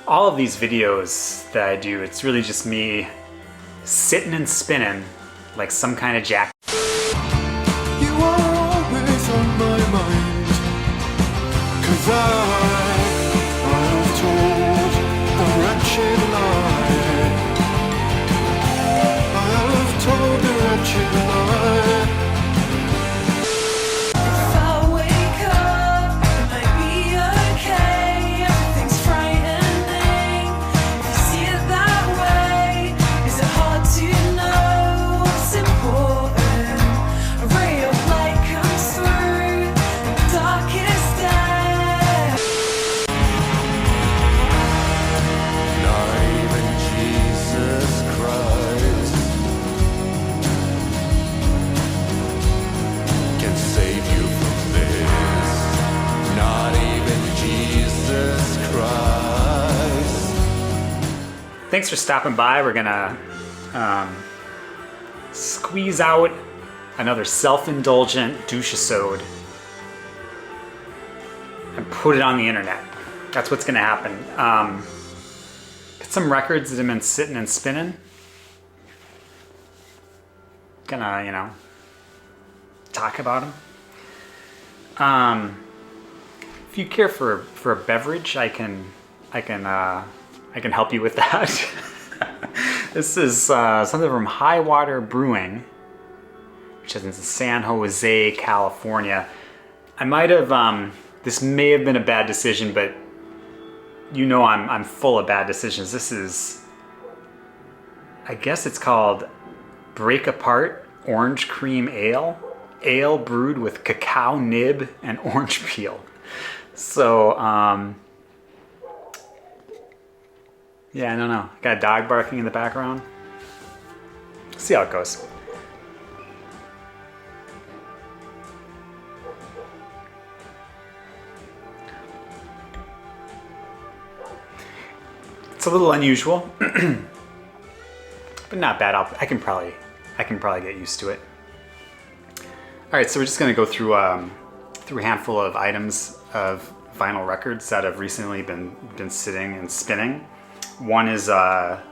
all of these videos that I do, it's really just me sitting and spinning like some kind of jack. You are always on my mind, 'cause I've told a wretched lie. I've told a wretched lie. If I wake up, it might be okay. Everything's frightening. If you see it that way, is it hard to know what's important? A ray of light comes through the darkest day. Not even Jesus Christ can save you from this. Not even Jesus Christ. Thanks for stopping by. We're gonna squeeze out another self-indulgent Doucheisode and put it on the internet. That's what's gonna happen. Got some records that have been sitting and spinning. Gonna, talk about them. If you care for a beverage, I can help you with that. This is something from High Water Brewing, which is in San Jose, California. I might have, this may have been a bad decision, but I'm full of bad decisions. This is, I guess it's called Break Apart Orange Cream Ale. Ale brewed with cacao nib and orange peel. So, yeah, I don't know. Got a dog barking in the background. See how it goes. It's a little unusual, but not bad. I can probably get used to it. All right, so we're just gonna go through a handful of items of vinyl records that have recently been sitting and spinning. One is a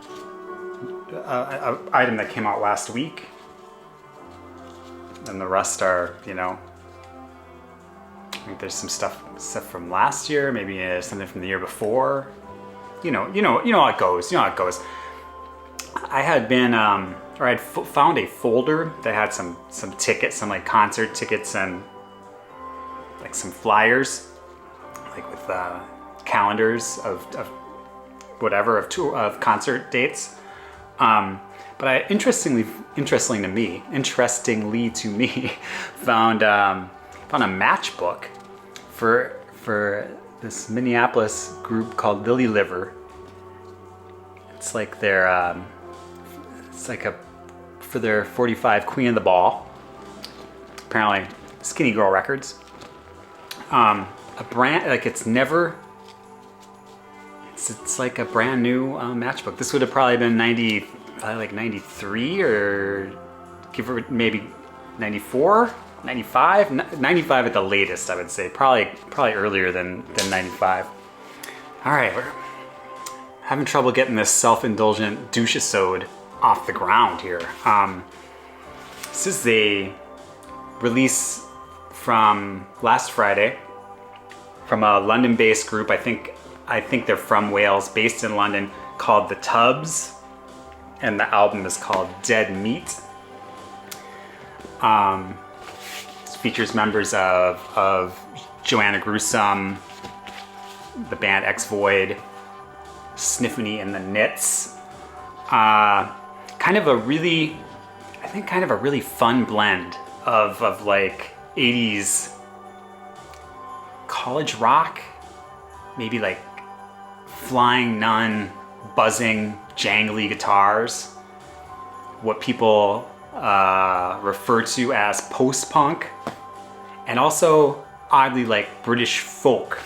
item that came out last week, and the rest are, I think there's some stuff from last year, maybe something from the year before. You know how it goes. You know how it goes. I had been, or I'd found a folder that had some tickets, some like concert tickets and like some flyers, like with calendars of whatever of concert dates. But I interestingly to me, found a matchbook for this Minneapolis group called Lily Liver. It's like for their 45 Queen of the Ball. Apparently, Skinny Girl Records. A brand like it's like a brand new matchbook. This would have probably been 93 or give it maybe 94, 95, 95 at the latest. I would say probably earlier than 95. All right, we're having trouble getting this self-indulgent Doucheisode off the ground here. This is a release from last Friday from a London-based group. I think they're from Wales, based in London, called The Tubs, and the album is called Dead Meat. It features members of Joanna Gruesome, the band Ex-Void, Sniffany and the Knits. Kind of a really fun blend of like 80s college rock, maybe like flying nun, buzzing, jangly guitars, what people refer to as post-punk, and also oddly like British folk.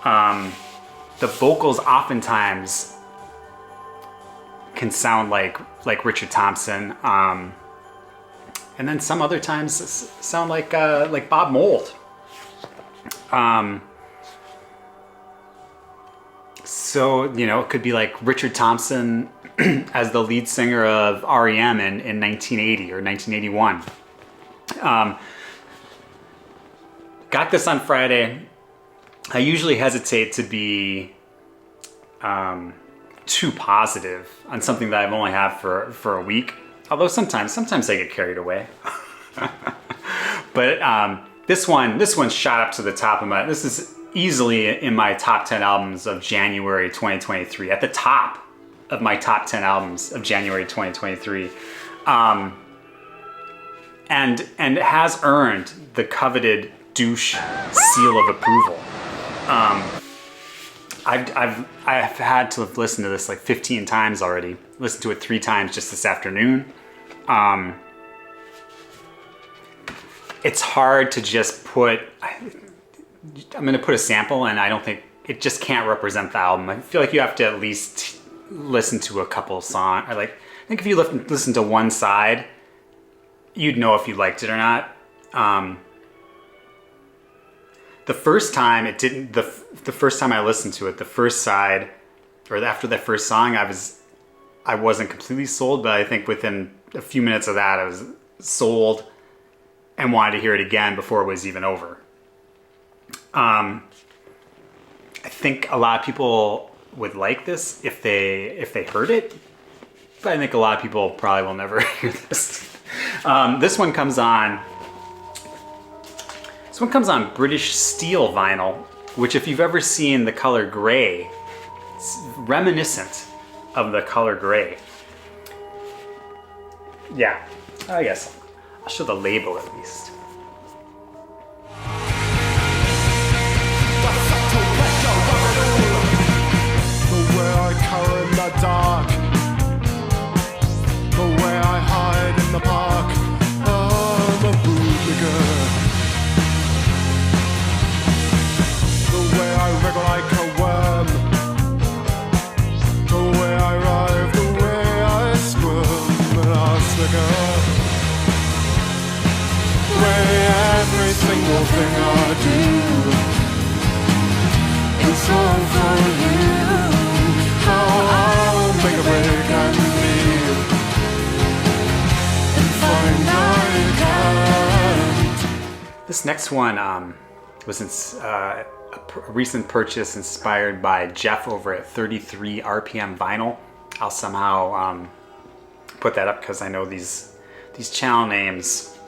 The vocals oftentimes can sound like Richard Thompson, and then some other times sound like Bob Mould. So, it could be like Richard Thompson as the lead singer of REM in 1980 or 1981. Got this on Friday. I usually hesitate to be too positive on something that I've only had for a week. Although sometimes I get carried away. But this one shot up to the top of this is easily in my top 10 albums of January 2023, at the top of my top 10 albums of January 2023. And it has earned the coveted Douche seal of approval. I've had to have listened to this like 15 times already. Listened to it 3 times just this afternoon. It's hard to just put, I'm going to put a sample, and I don't think, it just can't represent the album. I feel like you have to at least listen to a couple songs. I think if you listen to one side, you'd know if you liked it or not. The first time it didn't, the first time I listened to it, the first side, or after that first song, I wasn't completely sold, but I think within a few minutes of that, I was sold and wanted to hear it again before it was even over. I think a lot of people would like this if they heard it, but I think a lot of people probably will never hear this. This one comes on British steel vinyl, which if you've ever seen the color gray, it's reminiscent of the color gray. Yeah, I guess I'll show the label at least. The way I cower in the dark, the way I hide in the park, I'm a bootlegger. The way I wriggle like a worm, the way I writhe, the way I squirm and I snicker. The way every single thing I do is all for you. How I'll make a break and leave and find I can't. This next one was a recent purchase inspired by Jeff over at 33 RPM Vinyl. I'll somehow put that up because I know these channel names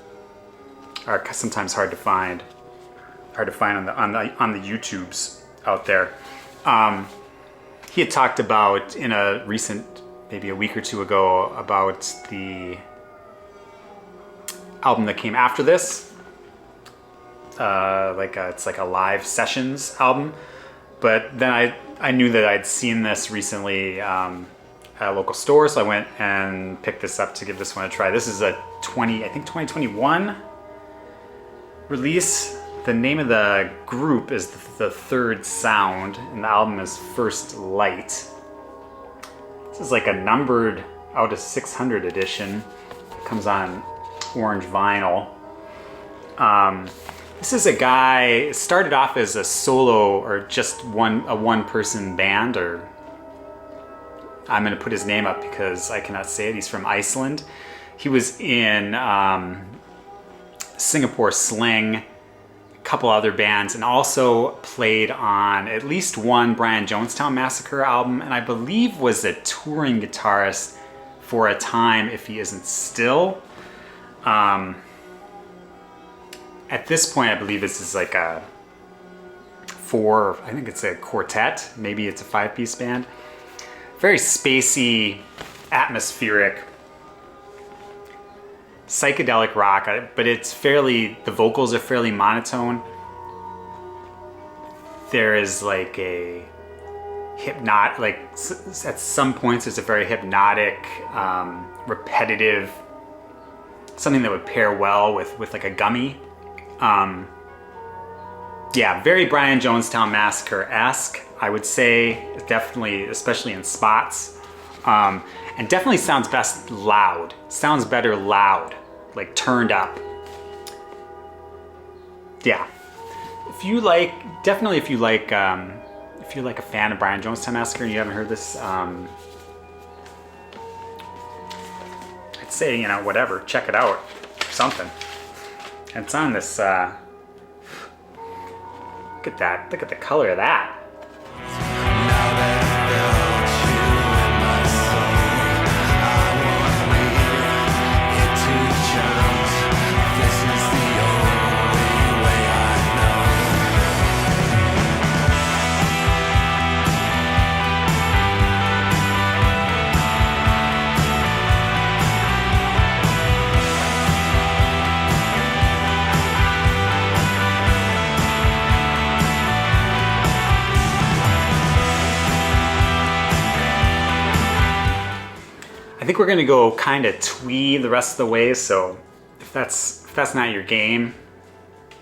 are sometimes hard to find on the YouTubes out there. He had talked about in a recent, maybe a week or two ago, about the album that came after this. It's like a live sessions album. But then I knew that I'd seen this recently at a local store, so I went and picked this up to give this one a try. This is a 2021 release. The name of the group is the Third Sound, and the album is First Light. This is like a numbered out of 600 edition. It comes on orange vinyl. This is a guy, started off as a solo or just a one-person band, or I'm going to put his name up because I cannot say it. He's from Iceland. He was in Singapore Sling, a couple other bands, and also played on at least one Brian Jonestown Massacre album, and I believe was a touring guitarist for a time, if he isn't still. At this point, I believe this is like I think it's a quartet, maybe it's a 5-piece band. Very spacey, atmospheric, psychedelic rock, but the vocals are fairly monotone. There is like a at some points there's a very hypnotic, repetitive, something that would pair well with like a gummy. Very Brian Jonestown Massacre-esque, I would say, definitely, especially in spots. And definitely sounds best loud. Sounds better loud, like turned up. Yeah. If you like if you're like a fan of Brian Jonestown Massacre and you haven't heard this, I'd say, you know, whatever, check it out, something. And it's on this, look at that, look at the color of that. Now that I felt you in my soul, I won't leave it to chance. This is the only way I know. I think we're gonna go kind of twee the rest of the way, so if that's not your game,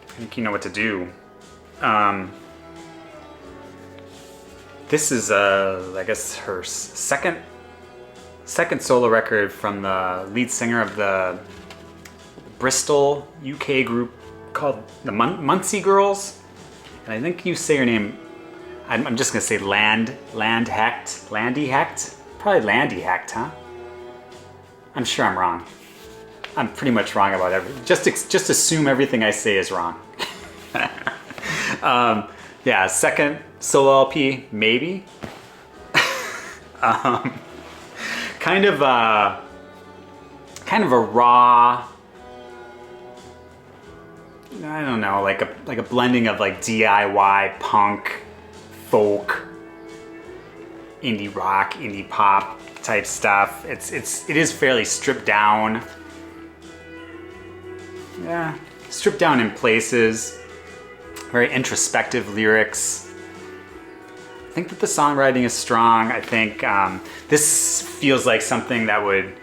I think you know what to do. This is I guess her second solo record from the lead singer of the Bristol UK group called the Muncie Girls, and I think you say her name. I'm just gonna say Lande Hekt, probably Lande Hekt, huh? I'm sure I'm wrong. I'm pretty much wrong about everything. Just assume everything I say is wrong. Yeah, second solo LP, maybe. Kind of a raw, I don't know, like a blending of like DIY punk, folk, indie rock, indie pop type stuff. It is fairly stripped down. Yeah, stripped down in places. Very introspective lyrics. I think that the songwriting is strong. I think this feels like something that would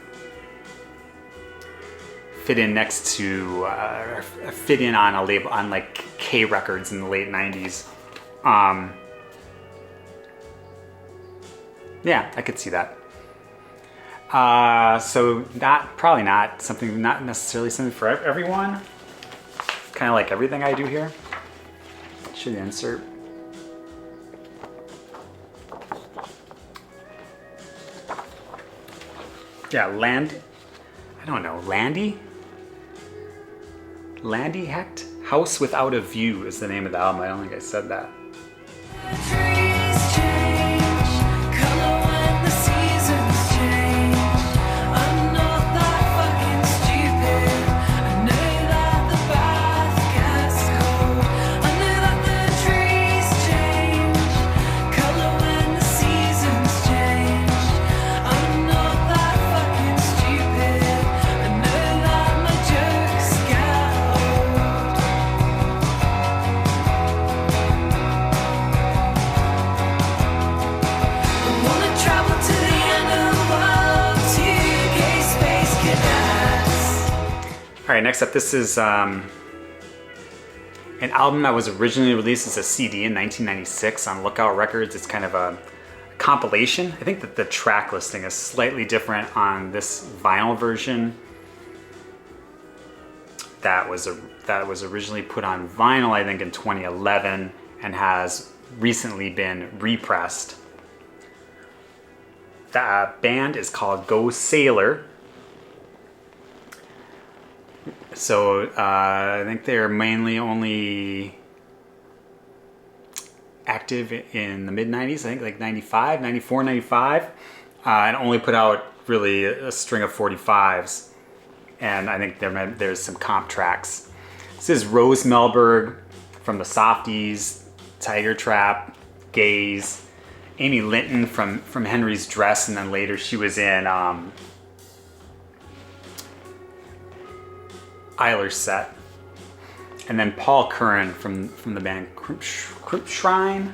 fit in next to fit in on a label on like K Records in the late 90s. Yeah, I could see that. So probably not necessarily something for everyone. Kind of like everything I do here. Should insert. Yeah, Lande Hekt? House Without a View is the name of the album. I don't think I said that. Trees change color when the seasons change. I'm not that fucking stupid. I know that the bath gets cold. I know that the trees change color when the seasons change. I'm not that fucking stupid. I know that my jokes get old. I wanna travel to the end of the world to gay space cadets. All right, next up, this is an album that was originally released as a CD in 1996 on Lookout Records. It's kind of a compilation. I think that the track listing is slightly different on this vinyl version. That was originally put on vinyl, I think, in 2011 and has recently been repressed. The band is called Go Sailor. So I think they're mainly only active in the mid 90s, I think like 95, 94, 95, and only put out really a string of 45s. And I think there's some comp tracks. This is Rose Melberg from the Softies, Tiger Trap, Gaze, Amy Linton from Henry's Dress, and then later she was in Eiler's Set. And then Paul Curran from the band Crimp Shrine.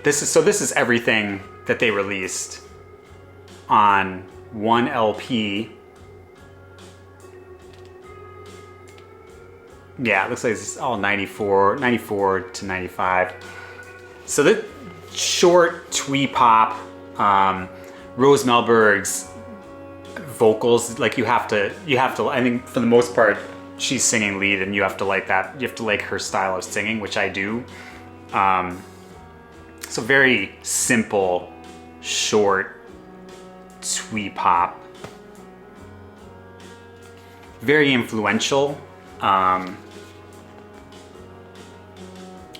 This is everything that they released on one LP. Yeah, it looks like it's all 94 to 95. So the short twee pop, Rose Melberg's vocals, like you have to, I think for the most part, she's singing lead and you have to like that. You have to like her style of singing, which I do. So very simple, short, twee pop. Very influential and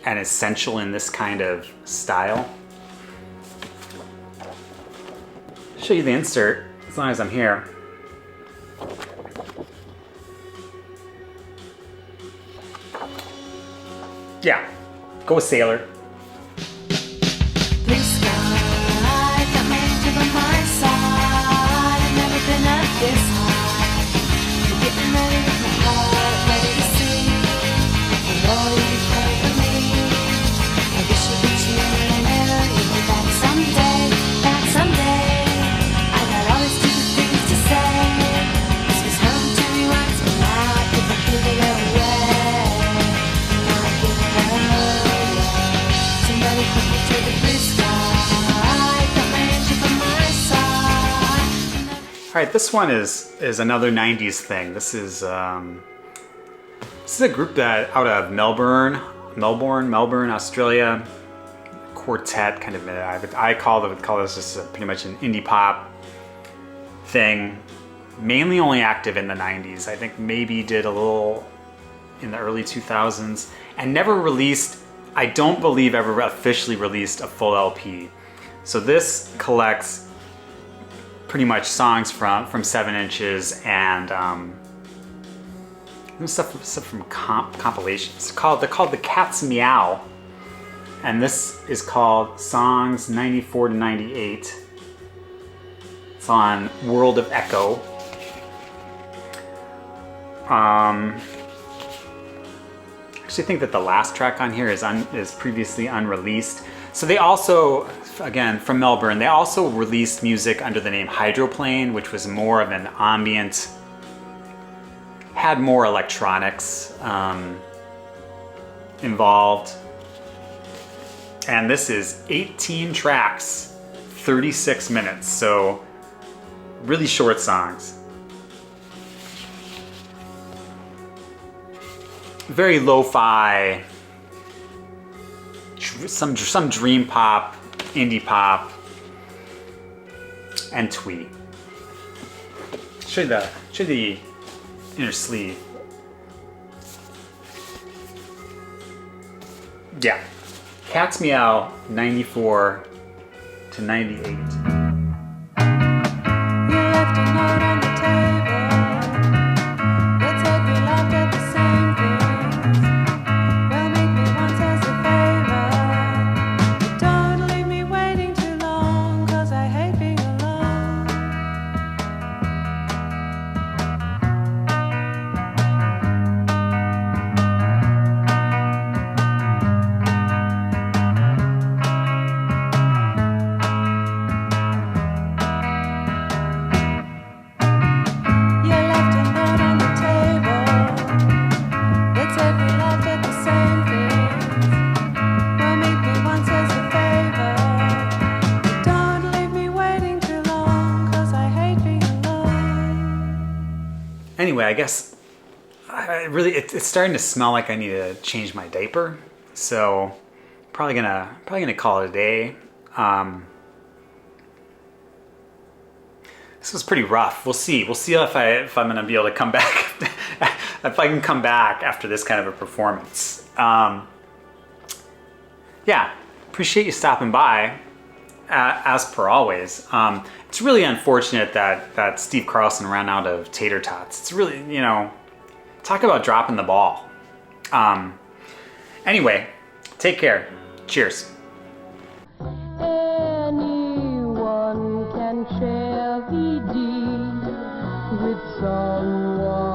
essential in this kind of style. Show you the insert as long as I'm here. Yeah, go with Sailor. Blue sky, got my angel on my side. I've never been up this high. You're getting ready with my heart, ready to see. I know you pray for me. I wish you could cheer and never you were back someday, back someday. I got all these stupid things to say. This was home to me once, but not if I give it away. Not give it away. Somebody put me to the blue sky. Got my angel on my side. All right, this one is another 90s thing. This is a group that out of Melbourne, Australia. Quartet kind of. I would call this just pretty much an indie pop thing. Mainly only active in the 90s. I think maybe did a little in the early 2000s, and never released. I don't believe ever officially released a full LP. So this collects pretty much songs from 7 Inches and stuff from compilations. They're called the Cat's Miaow, and this is called Songs 94 to 98. It's on World of Echo. I actually think that the last track on here is previously unreleased. So they also, again, from Melbourne, they also released music under the name Hydroplane, which was more of an ambient, had more electronics involved. And this is 18 tracks, 36 minutes, so really short songs. Very lo-fi, some dream pop, indie pop, and twee. Show you the inner sleeve. Yeah, Cat's Meow 94 to 98. You left a note on the table that said we laughed at the same things. Well, make me once as a favor, but don't leave me waiting too long, 'cause I hate being alone. You left a note on the table that said we laughed at the same things. Well, make me once as a favor, but don't leave me waiting too long, 'cause I hate being alone. Anyway, I guess it's starting to smell like I need to change my diaper, so probably gonna call it a day. This was pretty rough. We'll see if I'm gonna be able to come back if I can come back after this kind of a performance. Yeah, appreciate you stopping by. As per always, it's really unfortunate that Steve Carlson ran out of tater tots. It's really, talk about dropping the ball. Anyway, take care. Cheers. Anyone can share VD with someone.